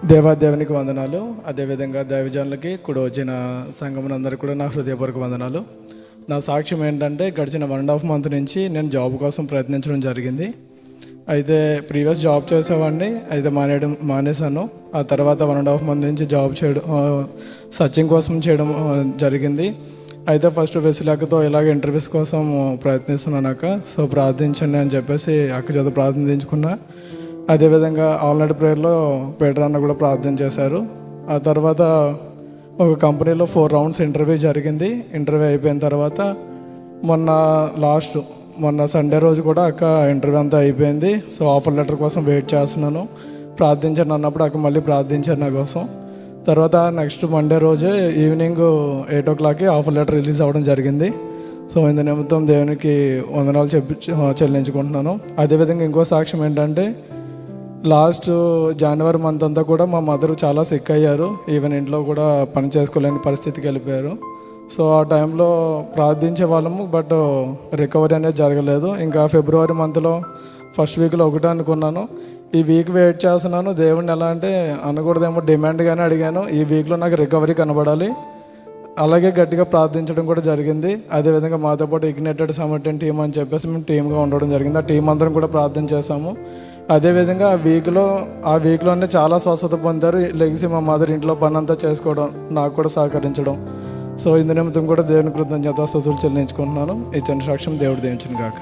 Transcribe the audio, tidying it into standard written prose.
దేవాదేవునికి వందనాలు. అదేవిధంగా దైవజనులకి కూడా వచ్చిన సంఘమునందరికీ కూడా నా హృదయపూర్వక వందనాలు. నా సాక్ష్యం ఏంటంటే గడిచిన 1.5 మంత్ నుంచి నేను జాబ్ కోసం ప్రయత్నించడం జరిగింది. అయితే ప్రీవియస్ జాబ్ చేసేవాడిని, అయితే మానేశాను. ఆ తర్వాత 1.5 మంత్ నుంచి జాబ్ చేయడం సర్చింగ్ కోసం చేయడం జరిగింది. అయితే ఫస్ట్ వెసిలాకతో ఇలాగ ఇంటర్వ్యూస్ కోసం ప్రయత్నిస్తున్నాను అక్క, సో ప్రార్థించండి అని చెప్పేసి అక్క చేత ప్రార్థించుకున్నా. అదేవిధంగా ఆల్నైట్ ప్రేయర్లో పీటర్ అన్న కూడా ప్రార్థన చేశారు. ఆ తర్వాత ఒక కంపెనీలో 4 రౌండ్స్ ఇంటర్వ్యూ జరిగింది. ఇంటర్వ్యూ అయిపోయిన తర్వాత మొన్న సండే రోజు కూడా అక్క ఇంటర్వ్యూ అంతా అయిపోయింది. సో ఆఫర్ లెటర్ కోసం వెయిట్ చేస్తున్నాను. ప్రార్థించాను అన్నప్పుడు అక్క మళ్ళీ ప్రార్థించారు నా కోసం. తర్వాత నెక్స్ట్ మండే రోజే ఈవినింగ్ 8 o'clockకి ఆఫర్ లెటర్ రిలీజ్ అవ్వడం జరిగింది. సో ఇందు నిమిత్తం దేవునికి వందనాలు చెల్లించుకుంటున్నాను. అదేవిధంగా ఇంకో సాక్ష్యం ఏంటంటే లాస్ట్ జనవరి మంత్ అంతా కూడా మా మదర్ చాలా సిక్ అయ్యారు. ఈవెన్ ఇంట్లో కూడా పని చేసుకోలేని పరిస్థితికి వెళ్ళిపోయారు. సో ఆ టైంలో ప్రార్థించే వాళ్ళము, బట్ రికవరీ అనేది జరగలేదు. ఇంకా ఫిబ్రవరి మంత్లో ఫస్ట్ వీక్లో ఒకటే అనుకున్నాను, ఈ వీక్ వెయిట్ చేస్తున్నాను. దేవుడిని ఎలా అంటే అనకూడదేమో డిమాండ్గానే అడిగాను, ఈ వీక్లో నాకు రికవరీ కనబడాలి. అలాగే గట్టిగా ప్రార్థించడం కూడా జరిగింది. అదేవిధంగా మాతో పాటు ఇగ్నైటెడ్ సమ్మర్టెన్ టీమ్ అని చెప్పేసి మేము టీమ్గా ఉండడం జరిగింది. ఆ టీం అందరం కూడా ప్రార్థన చేశాము. అదేవిధంగా ఆ వీక్లోనే చాలా స్వస్థత పొందారు. లెగిసి మా మదర్ ఇంట్లో పని అంతా చేసుకోవడం, నాకు కూడా సహకరించడం. సో ఇందు నిమిత్తం కూడా దేవుని కృతజ్ఞతాస్తుతులు చెల్లించుకుంటున్నాను. ఈ చిన్న సాక్ష్యం దేవుడు దీవించును గాక.